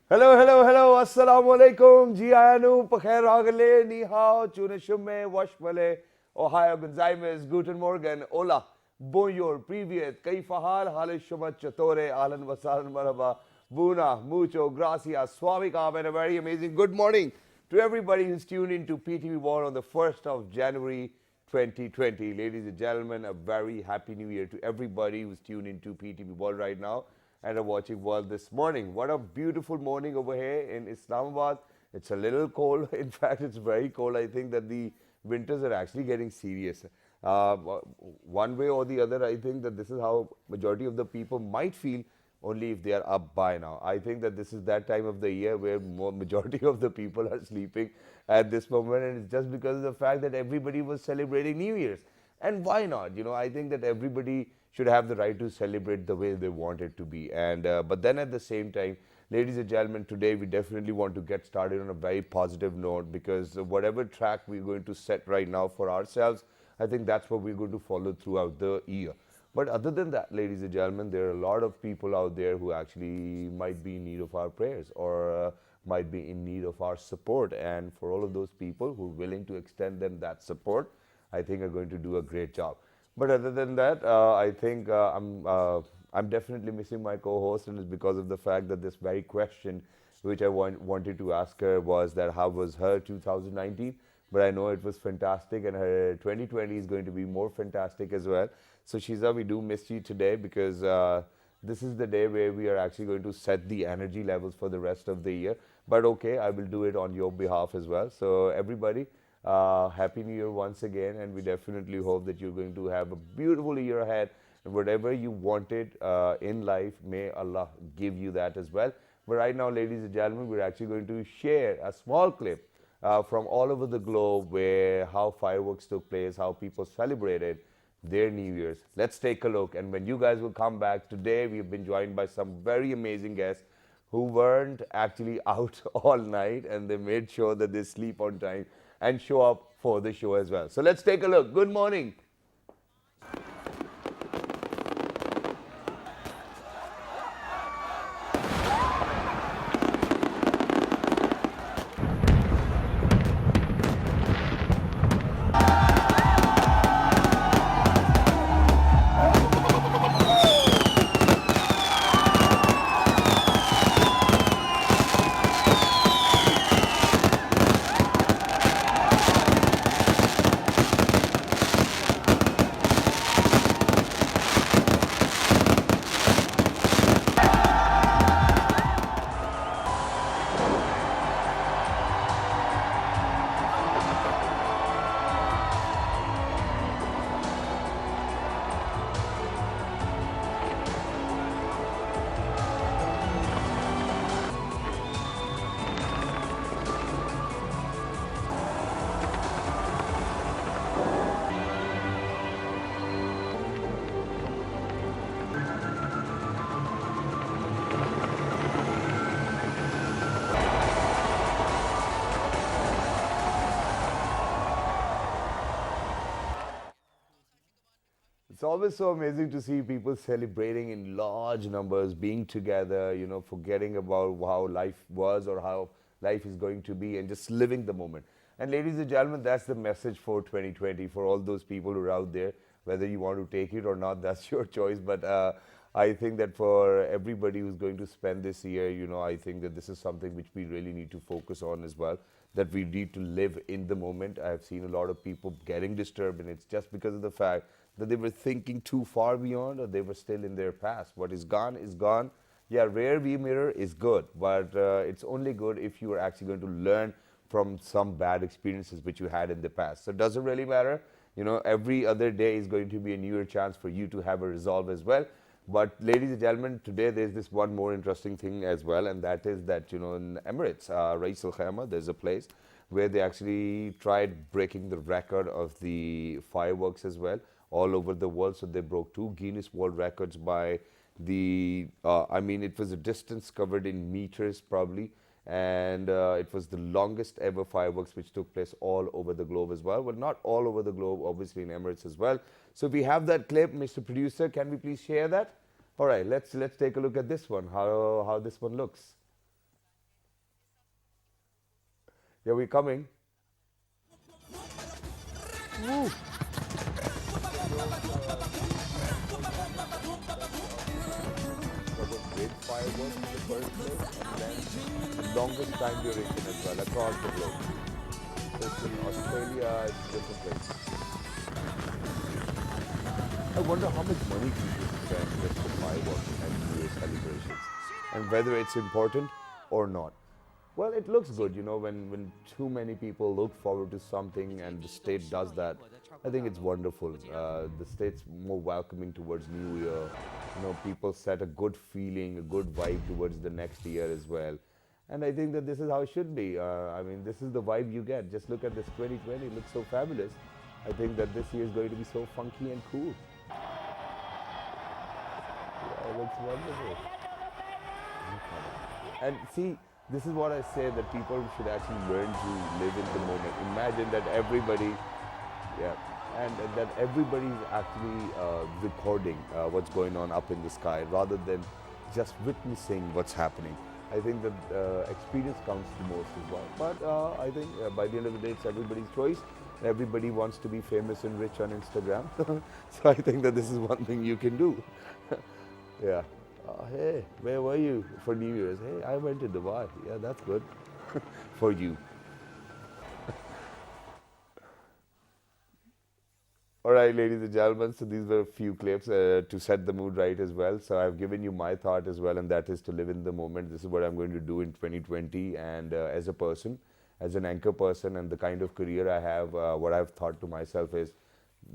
Hello, hello, hello. Assalamu alaikum. Ji ayanu, pakhair ragale, ni hao, chune shumme, washmale, Ohio Gonzaimes, Guten Morgen, Hola, Bonjour, Privyet, Kaifa hal, hale shumat chatore, Ahlan wasalan marhaba, Buna, mucho, gracias, swamikam, and a very amazing good morning to everybody who's tuned in to PTV War on the 1st of January 2020. Ladies and gentlemen, a very happy new year to everybody who's tuned into PTV World right now and are watching World this morning. What a beautiful morning over here in Islamabad. It's a little cold. In fact, it's very cold. I think that the winters are actually getting serious. Uh, One way or the other, I think that this is how majority of the people might feel only if they are up by now. I think that this is that time of the year where majority of the people are sleeping at this moment, and it's just because of the fact that everybody was celebrating New Year's. And why not? I think that everybody should have the right to celebrate the way they want it to be. And but then at the same time, ladies and gentlemen, today we definitely want to get started on a very positive note, because whatever track we're going to set right now for ourselves, I think that's what we're going to follow throughout the year. But other than that, ladies and gentlemen, there are a lot of people out there who actually might be in need of our prayers, or might be in need of our support. And for all of those people who are willing to extend them that support, I think are going to do a great job. But other than that, I think I'm definitely missing my co-host, and it's because of the fact that this very question, which I wanted to ask her, was that how was her 2019? But I know it was fantastic, and her 2020 is going to be more fantastic as well. So Shiza, we do miss you today, because this is the day where we are actually going to set the energy levels for the rest of the year. But okay, I will do it on your behalf as well. So everybody, Happy New Year once again, and we definitely hope that you're going to have a beautiful year ahead. And whatever you wanted in life, may Allah give you that as well. But right now, ladies and gentlemen, we're actually going to share a small clip from all over the globe, where how fireworks took place, how people celebrated their New Year's. Let's take a look. And when you guys will come back, today we've been joined by some very amazing guests who weren't actually out all night, and they made sure that they sleep on time and show up for the show as well. So let's take a look. Good morning. It's always so amazing to see people celebrating in large numbers, being together, forgetting about how life was or how life is going to be, and just living the moment. And ladies and gentlemen, that's the message for 2020 for all those people who are out there. Whether you want to take it or not, that's your choice. But I think that for everybody who's going to spend this year, I think that this is something which we really need to focus on as well. That we need to live in the moment. I have seen a lot of people getting disturbed, and it's just because of the fact that they were thinking too far beyond, or they were still in their past. What is gone is gone. Yeah, rear view mirror is good, but it's only good if you are actually going to learn from some bad experiences which you had in the past. So it doesn't really matter. Every other day is going to be a new year chance for you to have a resolve as well. But ladies and gentlemen, today there's this one more interesting thing as well, and that is that, in Emirates, Rais Al Khaimah, there's a place where they actually tried breaking the record of the fireworks as well all over the world. So they broke two Guinness World Records by it was a distance covered in meters probably, and it was the longest ever fireworks which took place all over the globe as well. Well, not all over the globe, obviously in Emirates as well. So we have that clip, Mr. Producer. Can we please share that? All right, let's take a look at this one. How this one looks. Yeah, we're coming. Woo. There was great fireworks in the first place, and then longest time duration as well across the globe. So it's in Australia, it's different places. I wonder how much money people spend just for fireworks and New Year celebrations, and whether it's important or not. Well, it looks good, when too many people look forward to something and the state does that. I think it's wonderful. The state's more welcoming towards New Year. People set a good feeling, a good vibe towards the next year as well. And I think that this is how it should be. This is the vibe you get. Just look at this 2020, it looks so fabulous. I think that this year is going to be so funky and cool. Yeah, it looks wonderful. And see, this is what I say, that people should actually learn to live in the moment. Imagine that everybody, and that everybody's actually recording what's going on up in the sky rather than just witnessing what's happening. I think that experience counts the most as well. But I think by the end of the day, it's everybody's choice. Everybody wants to be famous and rich on Instagram. So I think that this is one thing you can do. Yeah. Hey, where were you for New Year's? Hey, I went to Dubai. Yeah, that's good for you. All right, ladies and gentlemen, so these were a few clips to set the mood right as well. So I've given you my thought as well, and that is to live in the moment. This is what I'm going to do in 2020. And as a person, as an anchor person, and the kind of career I have, what I've thought to myself is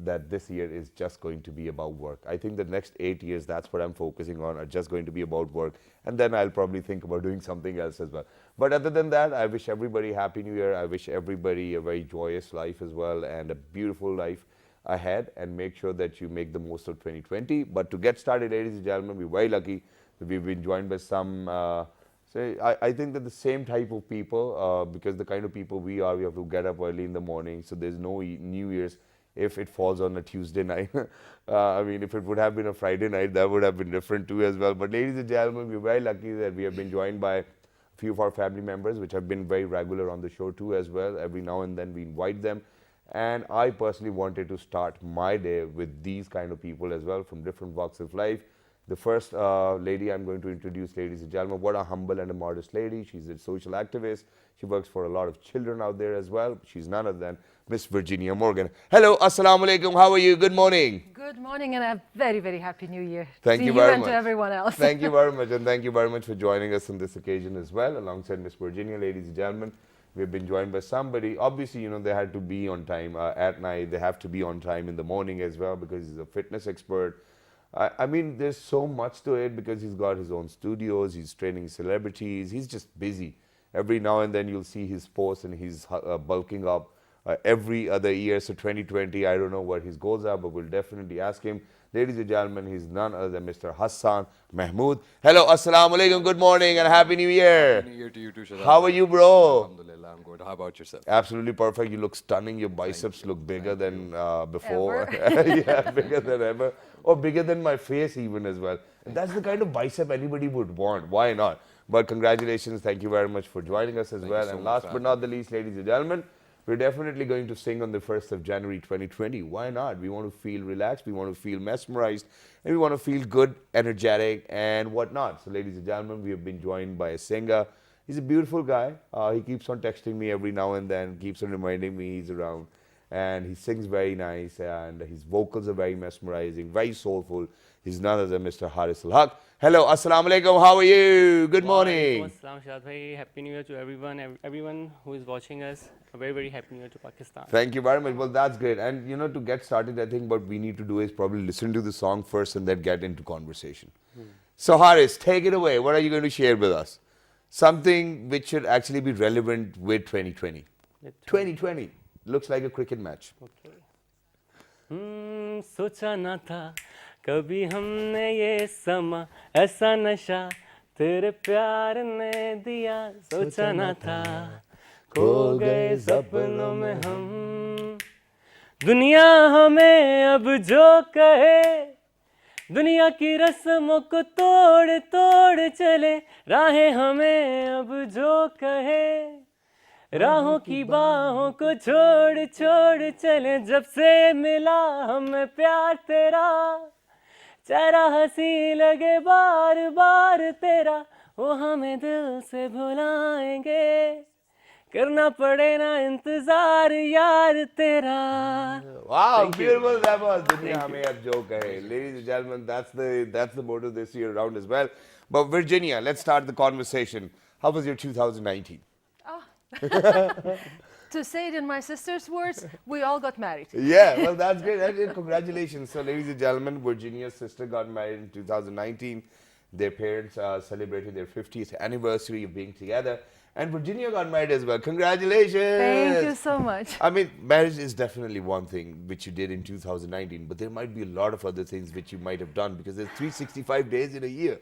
that this year is just going to be about work. I think the next 8 years, that's what I'm focusing on, are just going to be about work. And then I'll probably think about doing something else as well. But other than that, I wish everybody Happy New Year. I wish everybody a very joyous life as well, and a beautiful life ahead, and make sure that you make the most of 2020. But to get started, ladies and gentlemen, we're very lucky that we've been joined by some, I think that the same type of people, because the kind of people we are, we have to get up early in the morning, so there's no New Year's if it falls on a Tuesday night. If it would have been a Friday night, that would have been different too as well. But ladies and gentlemen, we're very lucky that we have been joined by a few of our family members, which have been very regular on the show too as well. Every now and then we invite them. And I personally wanted to start my day with these kind of people as well, from different walks of life. The first lady I'm going to introduce, ladies and gentlemen, what a humble and a modest lady. She's a social activist. She works for a lot of children out there as well. She's none other than Miss Virginia Morgan. Hello, assalamu alaikum. How are you? Good morning. Good morning, and a very, very happy New Year. Thank you very much. And to everyone else. Thank you very much, and thank you very much for joining us on this occasion as well, alongside Miss Virginia, ladies and gentlemen. We've been joined by somebody. Obviously, they had to be on time at night. They have to be on time in the morning as well, because he's a fitness expert. There's so much to it, because he's got his own studios. He's training celebrities. He's just busy. Every now and then you'll see his posts, and he's bulking up every other year. So 2020, I don't know what his goals are, but we'll definitely ask him. Ladies and gentlemen, he's none other than Mr. Hassan Mahmood. Hello, assalamu alaikum, good morning, and Happy New Year. Happy New Year to you too, Shadab. How are you, bro? Alhamdulillah, I'm good. How about yourself? Absolutely perfect. You look stunning. Your biceps look bigger than before. Ever. Yeah, bigger than ever. Or bigger than my face even as well. And that's the kind of bicep anybody would want. Why not? But congratulations. Thank you very much for joining us as well. And last but not the least, ladies and gentlemen, we're definitely going to sing on the 1st of January 2020. Why not? We want to feel relaxed. We want to feel mesmerized. And we want to feel good, energetic, and whatnot. So, ladies and gentlemen, we have been joined by a singer. He's a beautiful guy. He keeps on texting me every now and then, keeps on reminding me he's around. And he sings very nice, and his vocals are very mesmerizing, very soulful. He's none other than Mr. Haris Al-Haq. Hello, assalamu alaikum, how are you? Good morning. Assalam, Shahad bhai. Happy New Year to everyone who is watching us. A very, very happy New Year to Pakistan. Thank you very much. Well, that's great. And to get started, I think what we need to do is probably listen to the song first and then get into conversation. So Haris, take it away. What are you going to share with us? Something which should actually be relevant with 2020. 2020 looks like a cricket match. Okay. सोचा ना था कभी हमने ये समा ऐसा नशा तेरे प्यार ने दिया सोचा ना था खो गए सपनों में हम दुनिया हमें अब जो कहे दुनिया की रस्मों को तोड़ तोड़ चले राहें हमें अब जो कहे राहों की बाहों को छोड़ छोड़ चले जब से मिला हमें प्यार तेरा चेहरा हंसी लगे बार बार तेरा वो हमें दिल से भुलाएंगे करना पड़े ना इंतजार यार तेरा Wow, beautiful. That was Duniya Hame Ab Jo Kahe. Ladies and gentlemen, that's the motto this year around as well. But Virginia, let's start the conversation. How was your 2019? To say it in my sister's words, we all got married. Yeah, well, that's great. And congratulations. So, ladies and gentlemen, Virginia's sister got married in 2019. Their parents celebrated their 50th anniversary of being together. And Virginia got married as well. Congratulations. Thank you so much. I mean, marriage is definitely one thing which you did in 2019, but there might be a lot of other things which you might have done because there's 365 days in a year.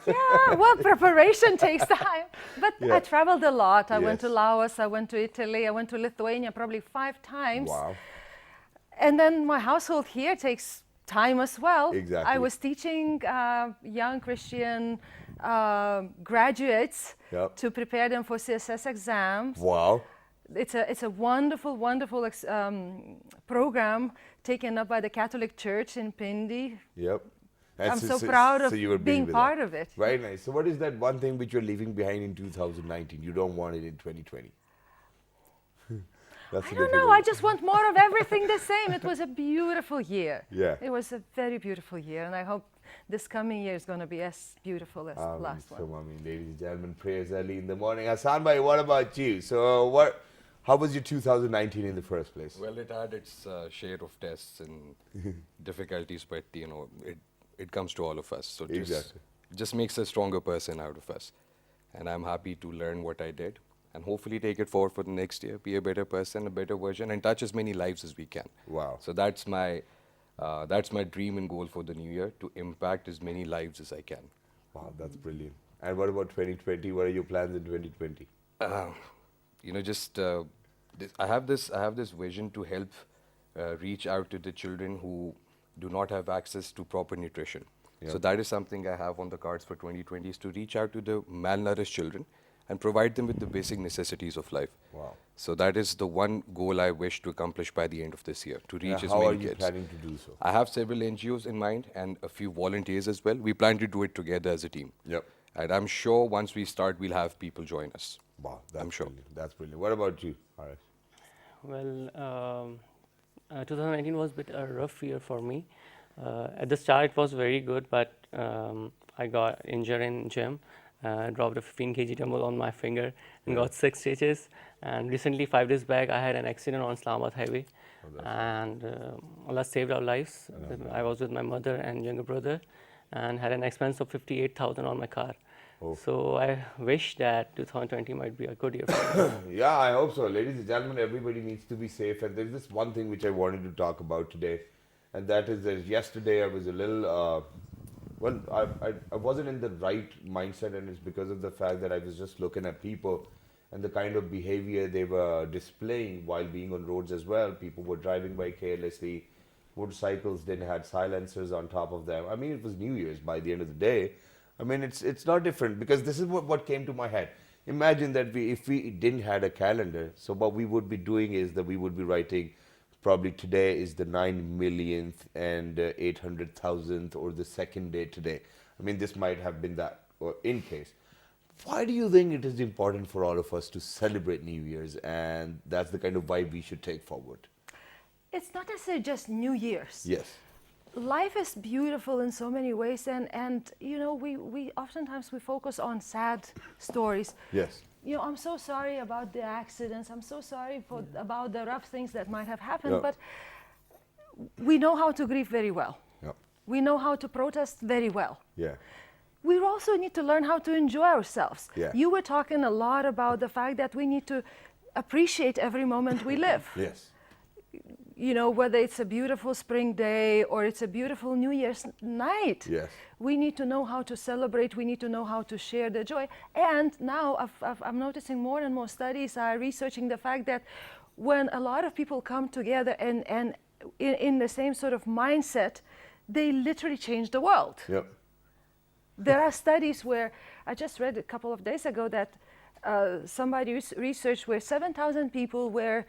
Yeah, well, preparation takes time. But Yeah. I traveled a lot. I went to Yes. Laos, I went to Italy, I went to Lithuania probably 5 times. Wow. And then my household here takes time as well. Exactly. I was teaching young Christian graduates Yep. to prepare them for CSS exams. Wow. It's a wonderful, wonderful program taken up by the Catholic Church in Pindi. Yep. And I'm so proud of you were being with part that. of it. Very nice. So what is that one thing which you're leaving behind in 2019? You don't want it in 2020. That's I the don't know. difficult- I just want more of everything the same. It was a beautiful year. Yeah. It was a very beautiful year, and I hope this coming year is going to be as beautiful as the last one. So, I mean, ladies and gentlemen, prayers early in the morning. Hassan bhai, what about you? So, how was your 2019 in the first place? Well, it had its share of tests and difficulties, but you know, it comes to all of us. So Exactly. just makes a stronger person out of us. And I'm happy to learn what I did and hopefully take it forward for the next year, be a better person, a better version, and touch as many lives as we can. Wow. So that's my dream and goal for the new year, to impact as many lives as I can. Wow, that's brilliant. And what about 2020? What are your plans in 2020? You know, just I have this vision to help reach out to the children who do not have access to proper nutrition. Yeah. So that is something I have on the cards for 2020, is to reach out to the malnourished children and provide them with the basic necessities of life. Wow. So that is the one goal I wish to accomplish by the end of this year, to reach as How are many you kids. planning to do so? I have several NGOs in mind and a few volunteers as well. We plan to do it together as a team. Yep. And I'm sure once we start, we'll have people join us. Wow, that's I'm sure. brilliant. That's brilliant. What about you? All right. Well, 2019 was a bit a rough year for me. At the start, it was very good, but I got injured in gym. Dropped a 15 kg dumbbell on my finger and got 6 stitches. And recently, 5 days back, I had an accident on Islamabad highway, and Allah saved our lives. I was with my mother and younger brother, and had an expense of 58,000 on my car. Oh. So I wish that 2020 might be a good year for me. Yeah, I hope so. Ladies and gentlemen, everybody needs to be safe. And there's this one thing which I wanted to talk about today. And that is that yesterday I was a little, I wasn't in the right mindset. And it's because of the fact that I was just looking at people and the kind of behavior they were displaying while being on roads as well. People were driving by carelessly. Motorcycles didn't have silencers on top of them. I mean, it was New Year's by the end of the day. I mean, it's not different, because this is what came to my head. Imagine that if we didn't had a calendar, so what we would be doing is that we would be writing, probably today is the 9 millionth and 800,000th or the second day today. I mean, this might have been that, or in case. Why do you think it is important for all of us to celebrate New Year's, and that's the kind of vibe we should take forward? It's not necessarily just New Year's. Yes. Life is beautiful in so many ways, and you know, we oftentimes we focus on sad stories. Yes. You know, I'm so sorry about the accidents. I'm so sorry about the rough things that might have happened. Yeah. But we know how to grieve very well. Yeah. We know how to protest very well. Yeah. We also need to learn how to enjoy ourselves. Yeah. You were talking a lot about the fact that we need to appreciate every moment we live. Yes. You know, whether it's a beautiful spring day or it's a beautiful New Year's night. Yes. We need to know how to celebrate. We need to know how to share the joy. And now I'm noticing more and more studies are researching the fact that when a lot of people come together and in the same sort of mindset, they literally change the world. Yep. There are studies where I just read a couple of days ago that somebody researched where 7,000 people were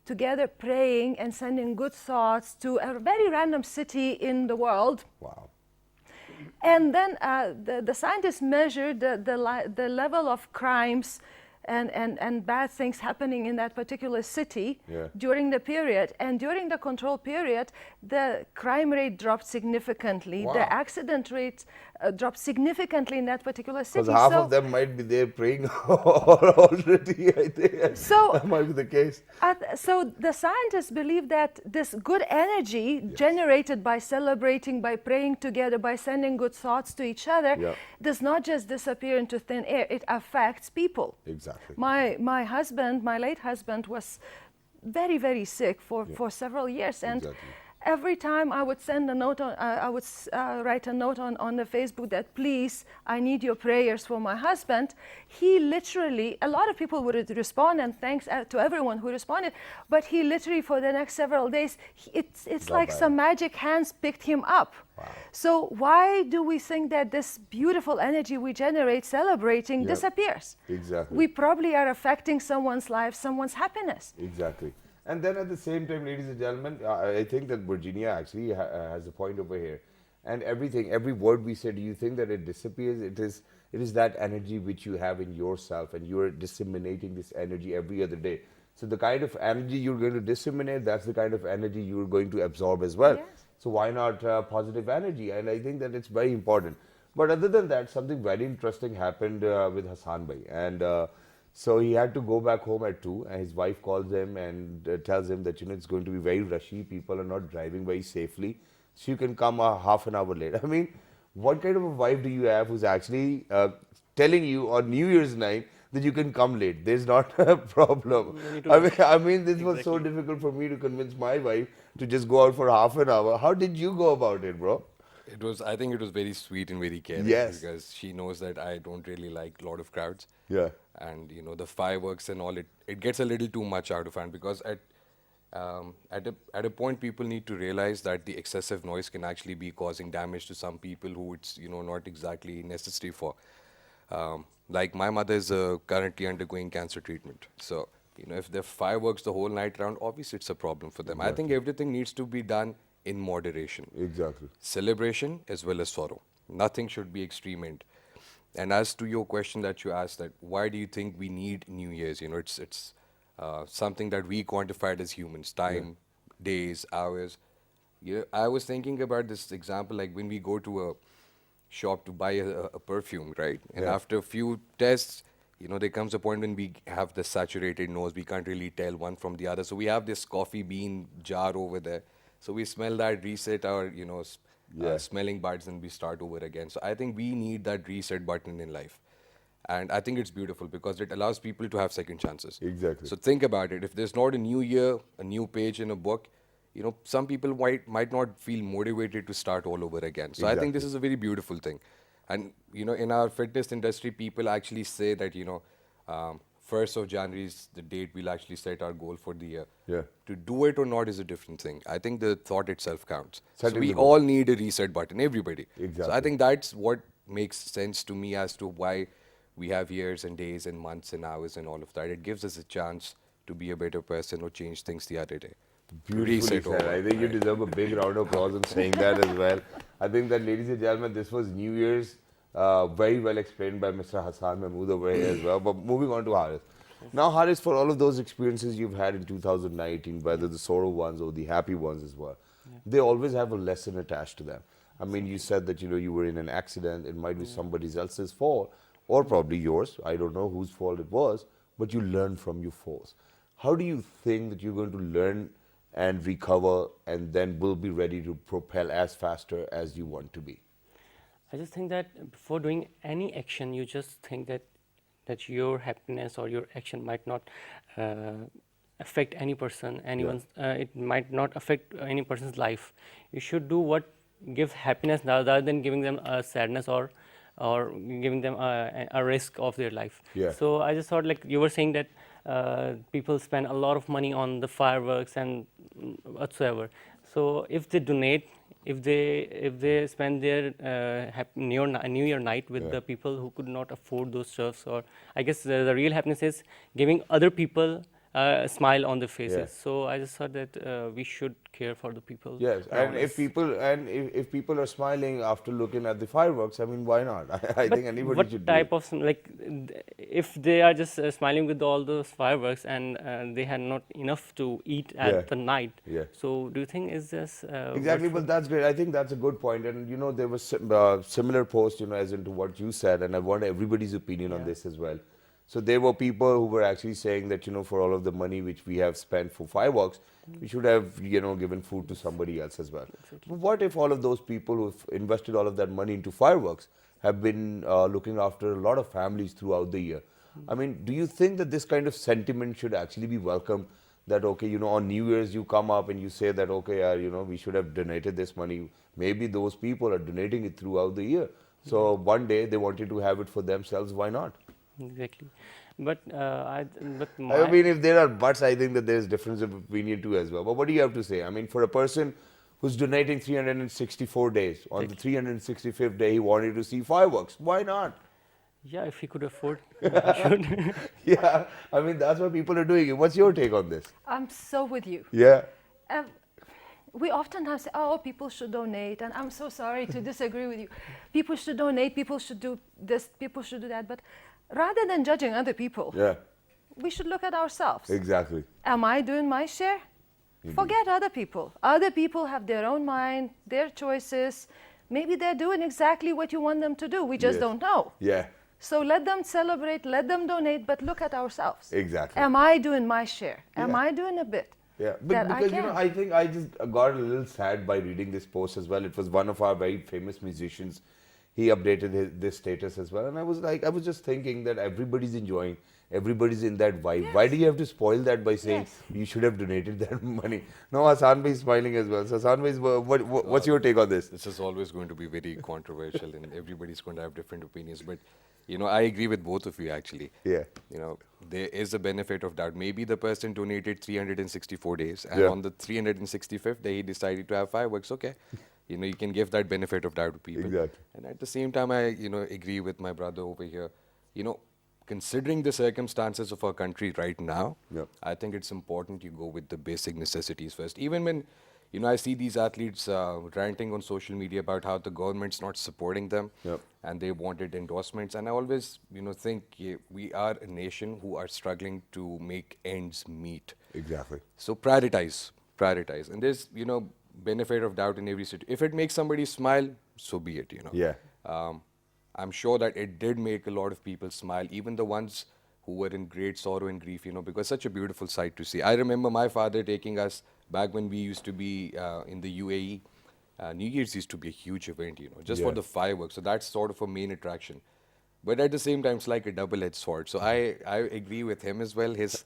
together praying and sending good thoughts to a very random city in the world. Wow. And then the scientists measured the level of crimes and bad things happening in that particular city during the period. And during the control period, the crime rate dropped significantly. Wow. The accident rate dropped significantly in that particular city. Because half of them might be there praying already, I think. So- that might be the case. So the scientists believe that this good energy generated by celebrating, by praying together, by sending good thoughts to each other, does not just disappear into thin air. It affects people. Exactly. My husband, my late husband, was very, very sick for several years, and Exactly. every time I would send a note on, I would write a note on the Facebook that, please, I need your prayers for my husband. He literally, a lot of people would respond, and thanks to everyone who responded, but he literally, for the next several days, it's like some magic hands picked him up. Wow. So why do we think that this beautiful energy we generate celebrating disappears? Exactly. We probably are affecting someone's life, someone's happiness. Exactly. And then at the same time, ladies and gentlemen, I think that Virginia actually has a point over here. And every word we say, do you think that it disappears? It is that energy which you have in yourself, and you're disseminating this energy every other day. So the kind of energy you're going to disseminate, that's the kind of energy you're going to absorb as well. Yes. So why not positive energy? And I think that it's very important. But other than that, something very interesting happened with Hassan Bhai. And so he had to go back home at 2, and his wife calls him and tells him that, it's going to be very rushy. People are not driving very safely. So you can come half an hour late. I mean, what kind of a wife do you have who's actually telling you on New Year's night that you can come late? There's not a problem. I mean, this was so difficult for me to convince my wife to just go out for half an hour. How did you go about it, bro? I think it was very sweet and very caring. Yes. Because she knows that I don't really like a lot of crowds. Yeah. And the fireworks and all, it gets a little too much out of hand, because at a point people need to realize that the excessive noise can actually be causing damage to some people who it's not exactly necessary for. Like my mother is currently undergoing cancer treatment, so if there are fireworks the whole night around, obviously it's a problem for them. I think everything needs to be done in moderation. Exactly. Celebration as well as sorrow. Nothing should be extreme end. And as to your question that you asked, that why do you think we need New Year's? It's something that we quantified as humans: time, days, hours. I was thinking about this example, like when we go to a shop to buy a perfume, right? And after a few tests, there comes a point when we have the saturated nose. We can't really tell one from the other. So we have this coffee bean jar over there. So we smell that, reset our, smelling buds, and we start over again. So I think we need that reset button in life. And I think it's beautiful because it allows people to have second chances. Exactly. So think about it. If there's not a new year, a new page in a book, some people might not feel motivated to start all over again. So I think this is a very beautiful thing. And, in our fitness industry, people actually say that, 1st of January is the date we'll actually set our goal for the year. Yeah. To do it or not is a different thing. I think the thought itself counts. Setting So we the goal. all need a reset button, everybody. Exactly. So I think that's what makes sense to me as to why we have years and days and months and hours and all of that. It gives us a chance to be a better person or change things the other day. Beautifully Reset said. over. I think you deserve a big round of applause in saying that as well. I think that, ladies and gentlemen, this was New Year's, very well explained by Mr. Hassan Mahmood over here as well. But moving on to Haris. Now, Haris, for all of those experiences you've had in 2019, whether the sorrow ones or the happy ones as well, they always have a lesson attached to them. I mean, you said that, you were in an accident. It might be somebody else's fault, or probably yours. I don't know whose fault it was, but you learn from your faults. How do you think that you're going to learn and recover, and then will be ready to propel as faster as you want to be? I just think that before doing any action, you just think that your happiness or your action might not affect any person, anyone's. It might not affect any person's life. You should do what gives happiness rather than giving them sadness or giving them a risk of their life. Yeah. So I just thought, like you were saying, that people spend a lot of money on the fireworks and whatsoever. So if they donate if they spend their New Year night with the people who could not afford those stuffs, or I guess the real happiness is giving other people a smile on their faces. Yeah. So I just thought that we should care for the people. Yes, around and if us. if people are smiling after looking at the fireworks, I mean, why not? I But think anybody what should type do it. of if they are just smiling with all those fireworks and they had not enough to eat at Yeah. the night, Yeah. so do you think is this Exactly, worthwhile? but that's great. I think that's a good point. And you know, there was similar post, you know, as into what you said, and I want everybody's opinion on this as well. So there were people who were actually saying that, you know, for all of the money which we have spent for fireworks, we should have, you know, given food to somebody else as well. But what if all of those people who've invested all of that money into fireworks have been looking after a lot of families throughout the year? I mean, do you think that this kind of sentiment should actually be welcome? That, okay, you know, on New Year's you come up and you say that, okay, you know, we should have donated this money. Maybe those people are donating it throughout the year. So one day they wanted to have it for themselves, why not? Exactly, but but I mean, if there are buts, I think that there's difference of opinion too as well. But what do you have to say? I mean, for a person who's donating 364 days, on the 365th day he wanted to see fireworks, why not? yeah, if we could afford, we should. Yeah, I mean, that's what people are doing. What's your take on this? I'm so with you. Yeah, We oftentimes say, oh, people should donate, and I'm so sorry to disagree with you. People should donate, people should do this, people should do that, but rather than judging other people, yeah, we should look at ourselves. exactly. Am I doing my share? Forget other people. Other people have their own mind, their choices. Maybe they're doing exactly what you want them to do. We just Yes. don't know. Yeah, So let them celebrate, let them donate, but look at ourselves. exactly. Am I doing my share? Am Yeah. I doing a bit? Yeah, that because you know, can? I think I just got a little sad by reading this post as well. It was one of our very famous musicians. He updated this status as well, and I was like, I was just thinking that everybody's enjoying, everybody's in that vibe. Yes. Why do you have to spoil that by saying Yes. you should have donated that money? No, Hassan bhai is smiling as well. So Hassan bhai, what's your take on this? This is always going to be very controversial, and everybody's going to have different opinions. But you know, I agree with both of you actually. Yeah. You know, there is a benefit of doubt. Maybe the person donated 364 days, and Yeah. on the 365th day he decided to have fireworks. Okay, you know, you can give that benefit of doubt to people. Exactly. And at the same time, I agree with my brother over here. You know, considering the circumstances of our country right now, Yep. I think it's important you go with the basic necessities first. Even when, you know, I see these athletes ranting on social media about how the government's not supporting them, Yep. and they wanted endorsements. And I always, think we are a nation who are struggling to make ends meet. Exactly. So prioritize. And there's, benefit of doubt in every situation. If it makes somebody smile, so be it, Yeah. I'm sure that it did make a lot of people smile, even the ones who were in great sorrow and grief, because such a beautiful sight to see. I remember my father taking us back when we used to be in the UAE. New Year's used to be a huge event, just for Yeah. the fireworks. So that's sort of a main attraction. But at the same time, it's like a double-edged sword. So I agree with him as well. His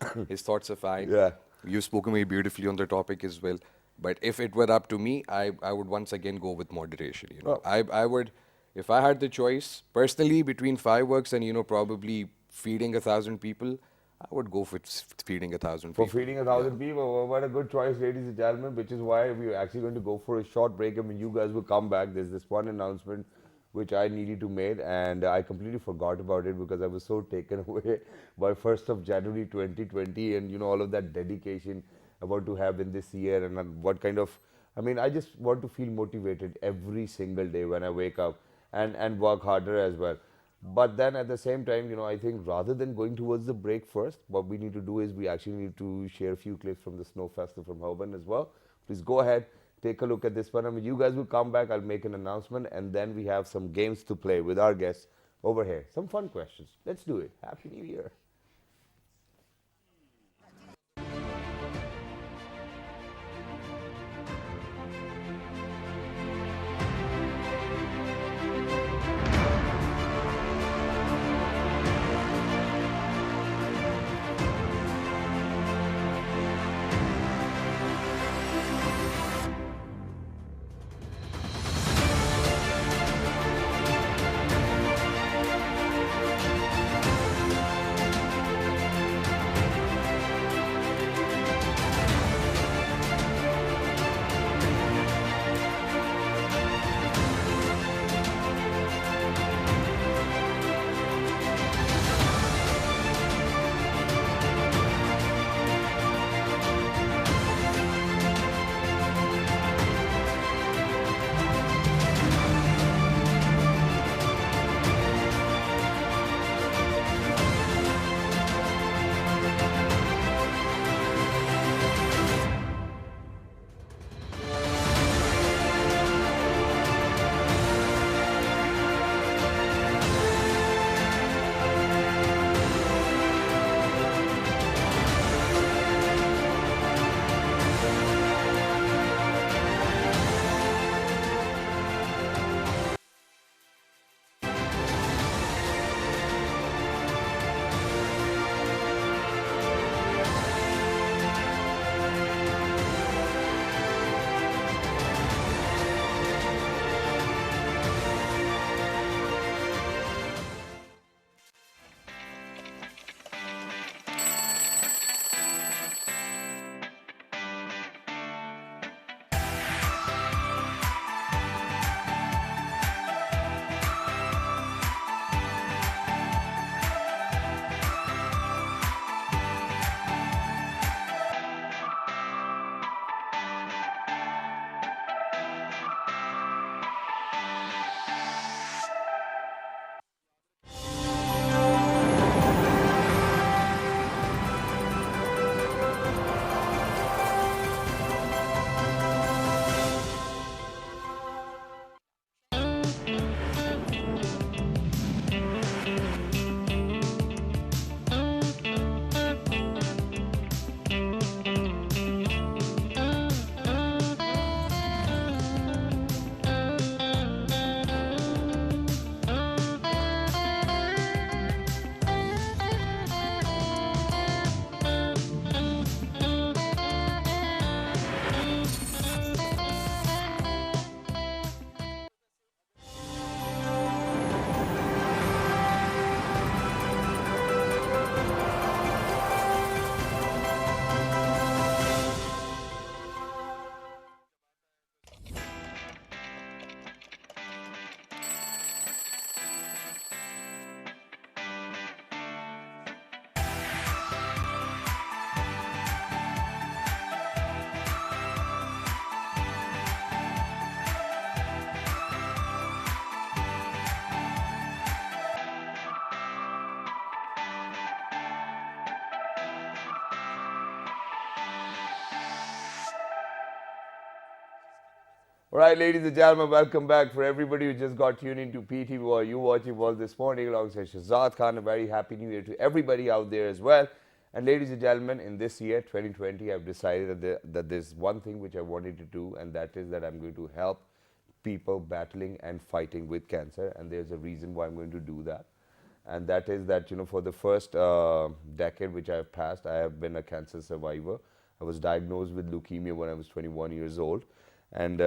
thoughts are fine. Yeah. You've spoken very beautifully on the topic as well. But if it were up to me, I would once again go with moderation. Oh. I would, if I had the choice personally between fireworks and probably feeding 1,000 people, I would go for feeding 1,000 For people. feeding 1,000 people, what a good choice, ladies and gentlemen, which is why we're actually going to go for a short break. And when you guys will come back, there's this one announcement which I needed to make, and I completely forgot about it because I was so taken away by 1st of January 2020 and all of that dedication I want to have in this year, and what kind of, I just want to feel motivated every single day when I wake up and work harder as well. But then at the same time, I think rather than going towards the break first, what we need to do is we actually need to share a few clips from the Snow Festival from Melbourne as well. Please go ahead, take a look at this one. I mean, you guys will come back, I'll make an announcement, and then we have some games to play with our guests over here. Some fun questions. Let's do it. Happy New Year. All right, ladies and gentlemen, welcome back. For everybody who just got tuned into PTV or you watching World this morning alongside Shahzad Khan, a very happy new year to everybody out there as well. And ladies and gentlemen, in this year, 2020, I've decided that there's one thing which I wanted to do, and that is that I'm going to help people battling and fighting with cancer. And there's a reason why I'm going to do that. And that is that, for the first decade which I have passed, I have been a cancer survivor. I was diagnosed with leukemia when I was 21 years old. And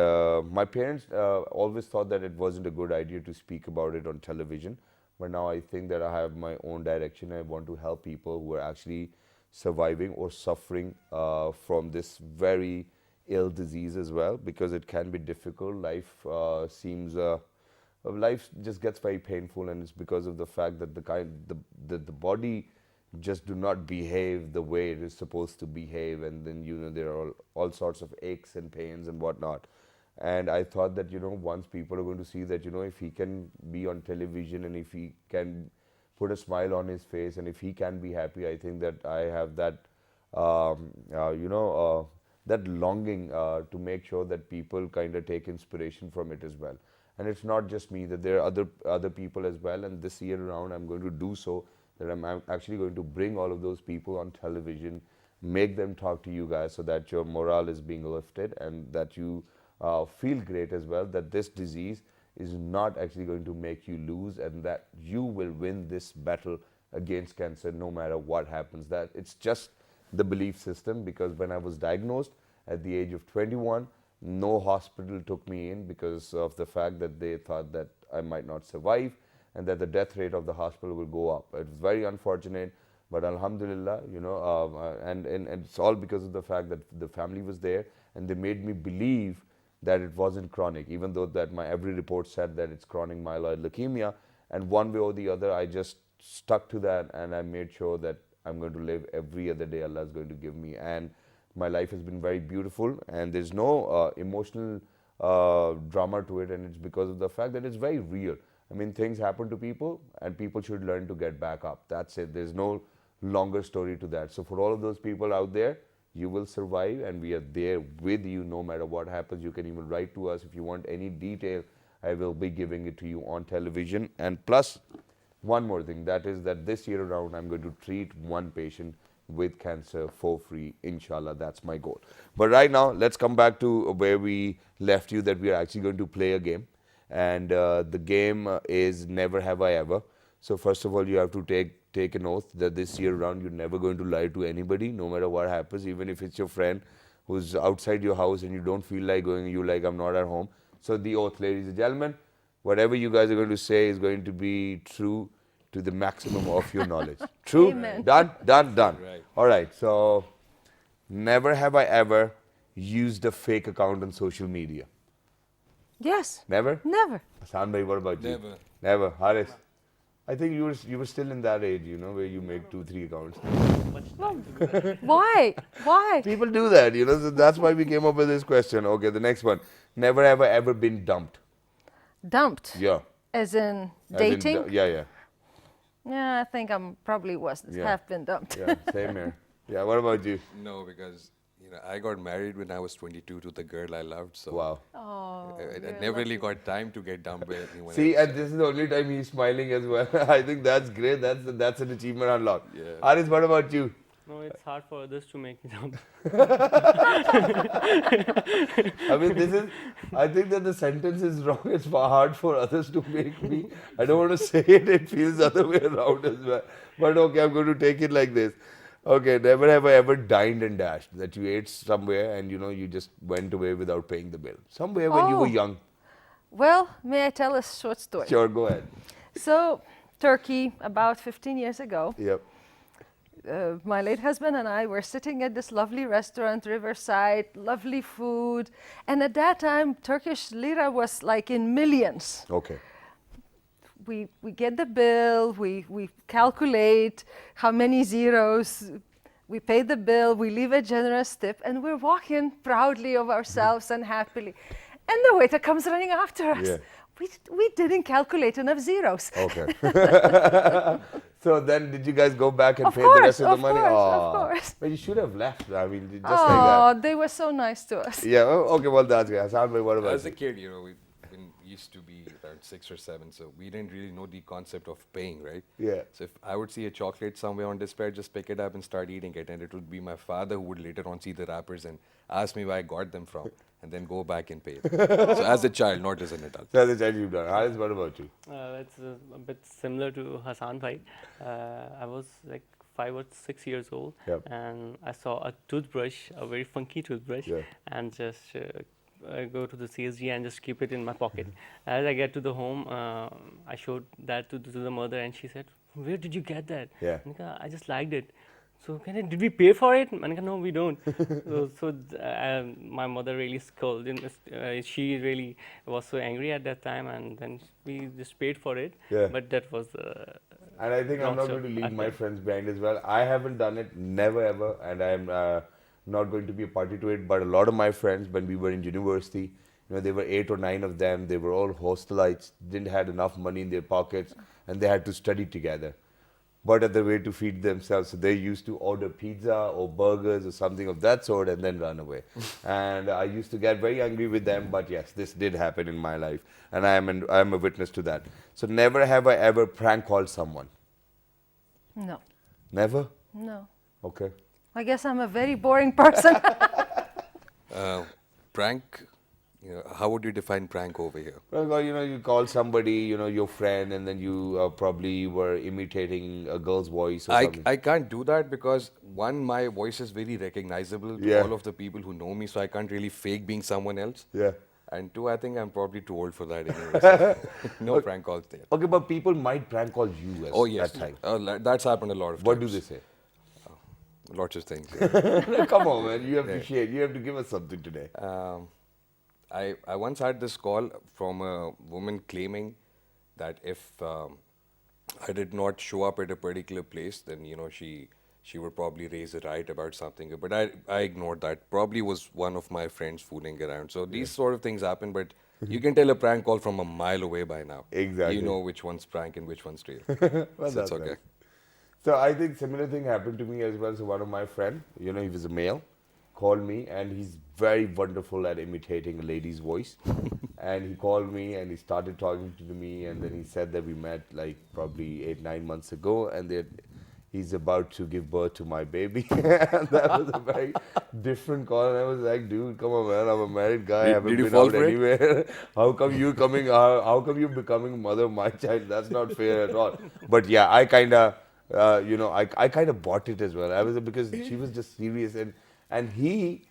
my parents always thought that it wasn't a good idea to speak about it on television. But now I think that I have my own direction. I want to help people who are actually surviving or suffering from this very ill disease as well, because it can be difficult. Life just gets very painful, and it's because of the fact that the body just do not behave the way it is supposed to behave, and then there are all sorts of aches and pains and whatnot. And I thought that once people are going to see that if he can be on television and if he can put a smile on his face and if he can be happy, I think that I have that that longing to make sure that people kind of take inspiration from it as well. And it's not just me, that there are other people as well. And this year around, I'm going to do so, that I'm actually going to bring all of those people on television, make them talk to you guys so that your morale is being lifted and that you feel great as well, that this disease is not actually going to make you lose and that you will win this battle against cancer no matter what happens. That it's just the belief system, because when I was diagnosed at the age of 21, no hospital took me in because of the fact that they thought that I might not survive and that the death rate of the hospital will go up. It was very unfortunate, but alhamdulillah, and it's all because of the fact that the family was there and they made me believe that it wasn't chronic, even though that my every report said that it's chronic myeloid leukemia. And one way or the other, I just stuck to that and I made sure that I'm going to live every other day Allah is going to give me. And my life has been very beautiful, and there's no emotional drama to it, and it's because of the fact that it's very real. I mean, things happen to people and people should learn to get back up. That's it. There's no longer story to that. So for all of those people out there, you will survive and we are there with you no matter what happens. You can even write to us if you want any detail. I will be giving it to you on television. And plus, one more thing, that is that this year around, I'm going to treat one patient with cancer for free, inshallah. That's my goal. But right now, let's come back to where we left you, that we are actually going to play a game. And the game is Never Have I Ever. So first of all, you have to take an oath that this year around you're never going to lie to anybody, no matter what happens, even if it's your friend who's outside your house and you don't feel like going, you like, I'm not at home. So the oath, ladies and gentlemen, whatever you guys are going to say is going to be true to the maximum of your knowledge. True? Amen. Done? Right. All right. So never have I ever used a fake account on social media. Yes. Never? Never. Hassan bhai, what about you? Never. Never. Haris? I think you were still in that age, where you make 2-3 accounts. Why? Why? People do that, so that's why we came up with this question. Okay, the next one. Never have I ever been dumped. Dumped? Yeah. As in As in dating? yeah. Yeah, I think I'm probably have been dumped. Yeah, same here. Yeah, what about you? No, because I got married when I was 22 to the girl I loved. So Wow. Oh, I never really got time to get dumped by anyone See, else. and this is the only time he's smiling as well. I think that's great. That's an achievement unlocked. Yeah. Haris, what about you? No, it's hard for others to make me jump. I mean, I think that the sentence is wrong. It's hard for others to make me. I don't want to say it. It feels the other way around as well. But okay, I'm going to take it like this. Okay, never have I ever dined and dashed. That you ate somewhere and you just went away without paying the bill. Somewhere when you were young. Well, may I tell a short story? Sure, go ahead. So, Turkey, about 15 years ago, Yep. my late husband and I were sitting at this lovely restaurant, Riverside, lovely food. And at that time, Turkish lira was like in millions. Okay. We get the bill, we calculate how many zeros, we pay the bill, we leave a generous tip, and we're walking proudly of ourselves and happily. And the waiter comes running after us. Yeah. We didn't calculate enough zeros. Okay. So then, did you guys go back and Of pay the rest course, of the of money? course, of Aw. course. But you should have left. I mean, just like that. Oh, they were so nice to us. Yeah. Okay. Well, that's good. Hassan bhai, what about As a you? kid, when we used to be around 6 or 7, so we didn't really know the concept of paying, right? Yeah. So if I would see a chocolate somewhere on display, I'd just pick it up and start eating it, and it would be my father who would later on see the wrappers and ask me where I got them from, and then go back and pay. So as a child, not as an adult. That's the child you've done. Haris, what about you? It's a bit similar to Hassan bhai. I was like 5 or 6 years old, Yep. and I saw a toothbrush, a very funky toothbrush, Yeah. and just I go to the CSG and just keep it in my pocket. As I get to the home, I showed that to the mother, and she said, "Where did you get that?" Yeah. I just liked it. So did we pay for it? No, we don't. My mother really scolded. She really was so angry at that time, and then we just paid for it. Yeah. But that was And I think I'm wrong not stuff going to leave at my that. friends behind as well. I haven't done it, never ever, and I'm not going to be a party to it. But a lot of my friends, when we were in university, there were 8 or 9 of them. They were all hostelites, didn't had enough money in their pockets, and they had to study together. But at the way to feed themselves, so they used to order pizza or burgers or something of that sort and then run away. And I used to get very angry with them, but yes, this did happen in my life, and I am a witness to that. So never have I ever prank called someone. No, Never? no. Okay. I guess I'm a very boring person. Prank, how would you define prank over here? Well, you call somebody, your friend, and then you probably were imitating a girl's voice or something. I can't do that because one, my voice is very recognizable to Yeah. all of the people who know me, so I can't really fake being someone else. Yeah. And two, I think I'm probably too old for that anyway. So no prank calls there. Okay, but people might prank call you as Oh yes, that time. That's happened a lot of What do times. they say? Lots of things. Yeah. Come on, man. You have to share. You have to give us something today. I once had this call from a woman claiming that if I did not show up at a particular place, then she would probably raise a riot about something. But I ignored that. Probably was one of my friends fooling around. So these sort of things happen, but you can tell a prank call from a mile away by now. Exactly. You know which one's prank and which one's real. Well, So that's it's okay. nice. So I think similar thing happened to me as well. So one of my friend, he was a male, called me, and he's very wonderful at imitating a lady's voice. And he called me and he started talking to me, and then he said that we met like probably 8-9 months ago, and that he's about to give birth to my baby. And that was a very different call, and I was like, dude, come on, man, I'm a married guy. I haven't Did you been fall out for it? anywhere. How come you coming? How come you becoming mother of my child? That's not fair at all. But yeah, I kind of. I kind of bought it as well. I was because she was just serious, and he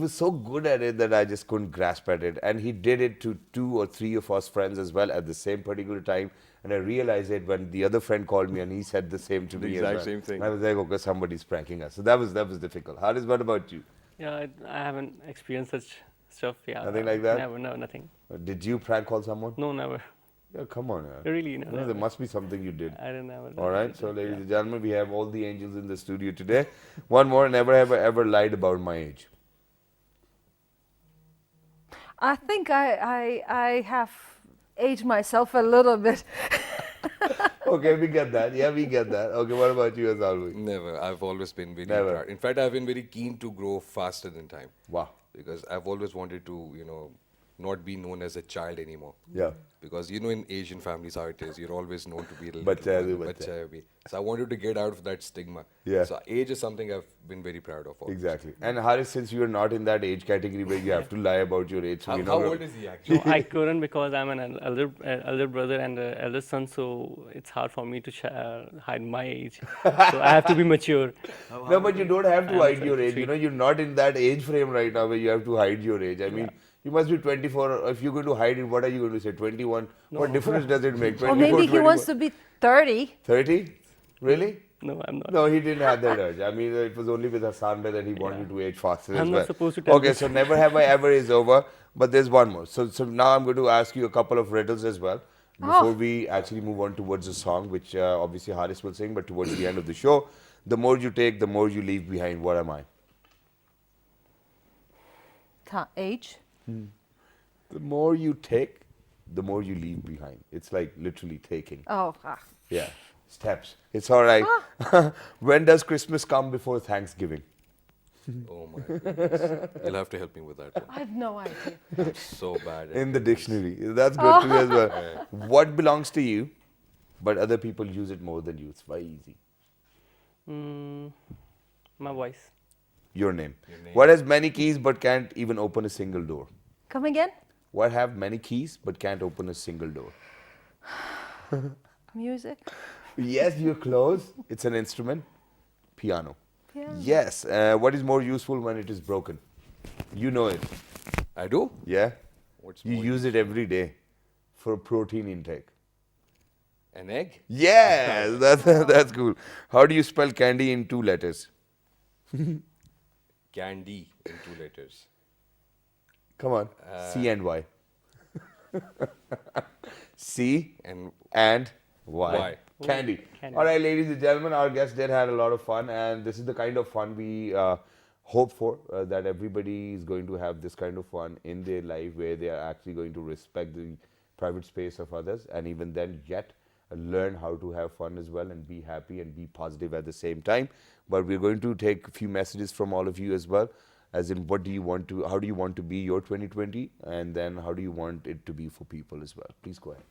was so good at it that I just couldn't grasp at it. And he did it to 2 or 3 of us friends as well at the same particular time. And I realized it when the other friend called me and he said the same to The me. exact as well. same thing. And I was like, okay, somebody's pranking us. So that was difficult. Haris, what about you? Yeah, I haven't experienced such stuff. Yeah, Nothing like that? Never, no, nothing. Did you prank call someone? No, never. Yeah, come on. Yeah. Really, no. There Never. must be something you did. I don't know. All right, so ladies and gentlemen, we have all the angels in the studio today. One more, never have I ever lied about my age. I think I have aged myself a little bit. Okay, we get that. Yeah, we get that. Okay, what about you, Azalwi? Never. I've always been very Never. proud. In fact, I've been very keen to grow faster than time. Wow. Because I've always wanted to, not be known as a child anymore. Yeah. Because in Asian families how it is, you're always known to be a little Bachcha hai, boy, bachcha. bachcha hai bhi. So I wanted to get out of that stigma. Yeah. So age is something I've been very proud of. always. Exactly. And Haris, since you are not in that age category where you have to lie about your age, so How, we're not how gonna- old is he actually? No, I couldn't because I'm an elder brother and an elder son, so it's hard for me to hide my age. So I have to be mature. No, but you don't have to I'm hide your age. 33. You're not in that age frame right now where you have to hide your age. I mean, you must be 24. If you're going to hide it, what are you going to say? 21? What difference does it make? 24, Or maybe he wants 21? to be 30. 30? Really? No, I'm not. No, he didn't have that urge. I mean, it was only with Hassan Bhai that he wanted to age faster as I'm well. not supposed to tell Okay, this. so never have I ever is over, but there's one more. So now I'm going to ask you a couple of riddles as well before we actually move on towards the song, which obviously Haris will sing, but towards the end of the show. The more you take, the more you leave behind. What am I? Age? The more you take, the more you leave behind. It's like literally taking. Oh, Yeah. Steps. It's all right. When does Christmas come before Thanksgiving? Oh my goodness. You'll have to help me with that one. I have no idea. I'm so bad at In the this. dictionary. That's good to me as well. What belongs to you, but other people use it more than you? It's very easy. My voice. Your name. Your name. What has many keys but can't even open a single door? Come again? What have many keys but can't open a single door? Music? Yes, you're close. It's an instrument. Piano. Piano. Yes. What is more useful when it is broken? You know it. I do? Yeah? What's You more use it every day for protein intake. An egg? Yes, that's cool. How do you spell candy in 2 letters? Candy in 2 letters. Come on. C and Y. C And and Y. Y. Candy. Candy. All right, ladies and gentlemen, our guest did had a lot of fun, and this is the kind of fun we hope for, that everybody is going to have this kind of fun in their life where they are actually going to respect the private space of others, and even then yet learn how to have fun as well and be happy and be positive at the same time. But we're going to take a few messages from all of you as well, as in how do you want to be your 2020, and then how do you want it to be for people as well. Please go ahead.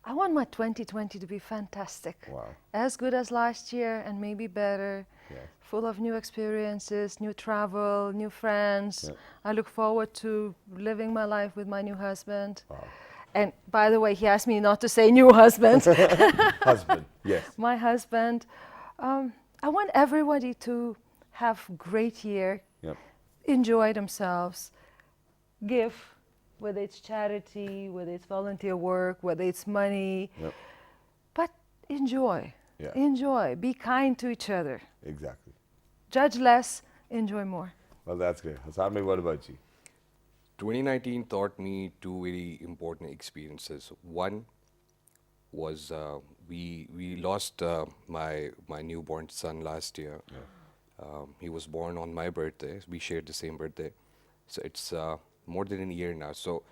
I want my 2020 to be fantastic. Wow. As good as last year and maybe better. Yes. Full of new experiences, new travel, new friends. Yeah. I look forward to living my life with my new husband. Wow. And by the way, he asked me not to say new husband. Husband, yes. My husband. I want everybody to have great year, Yep. enjoy themselves, give, whether it's charity, whether it's volunteer work, whether it's money, Yep. but enjoy. Yeah. Enjoy. Be kind to each other. Exactly. Judge less, enjoy more. Well, that's great. Hassan, what about you? 2019 taught me 2 very important experiences. One was we lost my newborn son last year. He was born on my birthday. We shared the same birthday, so it's more than a year now. So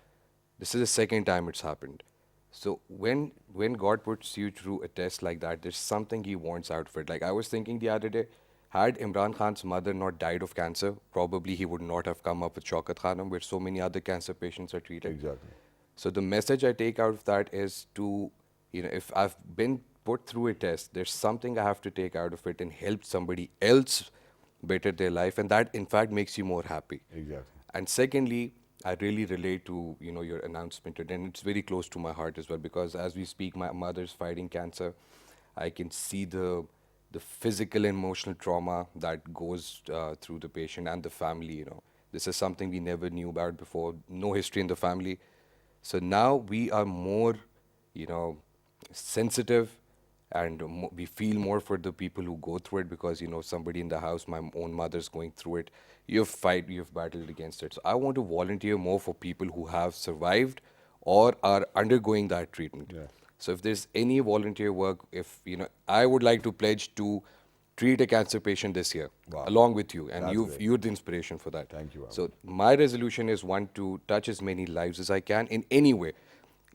this is the second time it's happened. So when God puts you through a test like that, there's something He wants out of it. Like I was thinking the other day, had Imran Khan's mother not died of cancer, probably he would not have come up with Shaukat Khanum, where so many other cancer patients are treated. Exactly. So the message I take out of that is to, if I've been put through a test, there's something I have to take out of it and help somebody else better their life, and that in fact makes you more happy. Exactly. And secondly, I really relate to your announcement today, and it's very close to my heart as well, because as we speak, my mother's fighting cancer. I can see the physical and emotional trauma that goes through the patient and the family. This is something we never knew about before. No history in the family. So now we are more, sensitive, and we feel more for the people who go through it, because somebody in the house, my own mother's going through it. You've battled against it. So I want to volunteer more for people who have survived or are undergoing that treatment. Yeah. So if there's any volunteer work, I would like to pledge to treat a cancer patient this year, Wow. along with you, and That's great. you're the inspiration for that. Thank you, Abu. So my resolution is, one, to touch as many lives as I can in any way.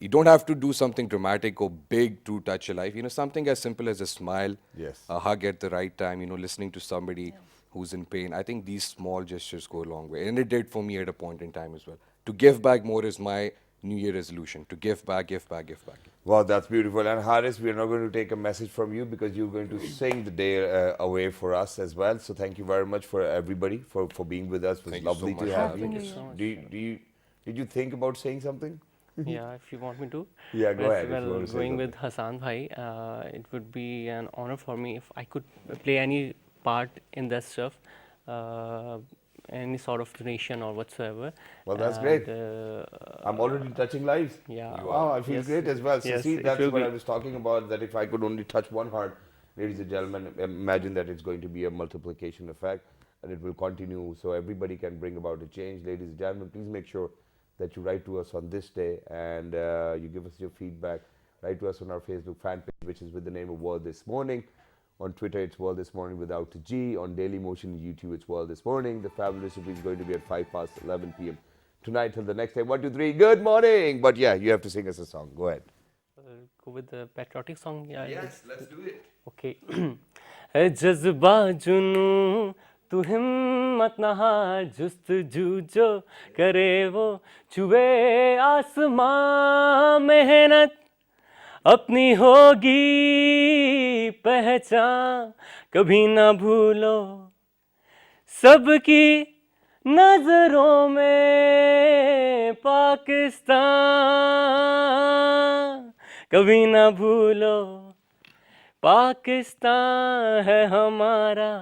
You don't have to do something dramatic or big to touch a life. Something as simple as a smile, Yes. a hug at the right time, listening to somebody who's in pain. I think these small gestures go a long way. And it did for me at a point in time as well. To give back more is my New Year resolution. To give back, give back, give back. Wow, that's beautiful. And Haris, we're not going to take a message from you because you're going to sing the day away for us as well. So thank you very much for everybody for being with us. It was Thank you so lovely much to for have having you. me. Thank you so much. Did you think about saying something? Yeah, if you want me to. Yeah, go ahead if you Well, want to say going something. with Hassan Bhai, it would be an honor for me if I could play any part in that stuff, any sort of donation or whatsoever. Well, that's great. And, I'm already touching lives. Yeah. Wow, I feel Yes. great as well. So Yes, see, it that's will what be. I was talking about, that if I could only touch one heart, ladies and gentlemen, imagine that it's going to be a multiplication effect, and it will continue, so everybody can bring about a change. Ladies and gentlemen, please make sure that you write to us on this day, and you give us your feedback. Write to us on our Facebook fan page, which is with the name of World This Morning. On Twitter, it's World This Morning without a G. On Daily Motion YouTube, it's World This Morning. The fabulous review is going to be at 11 p.m. tonight till the next time. 1, 2, 3. Good morning. But yeah, you have to sing us a song. Go ahead. go with the patriotic song. Yeah. Yes, let's do it. Okay. है जज्बा जुनू तू हिम्मत न हार जुस्तजू जो करे वो छुए आसमां मेहनत अपनी होगी पहचान कभी ना भूलो सबकी नजरों में पाकिस्तान कभी ना भूलो पाकिस्तान है हमारा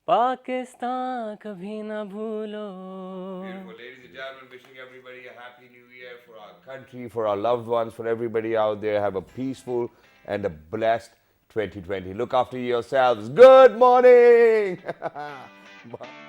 पाकिस्तान कभी ना भूलो Beautiful. Ladies and gentlemen, wishing everybody a happy new year for our country, for our loved ones, for everybody out there. Have a peaceful and a blessed 2020. Look after yourselves. Good morning. Bye.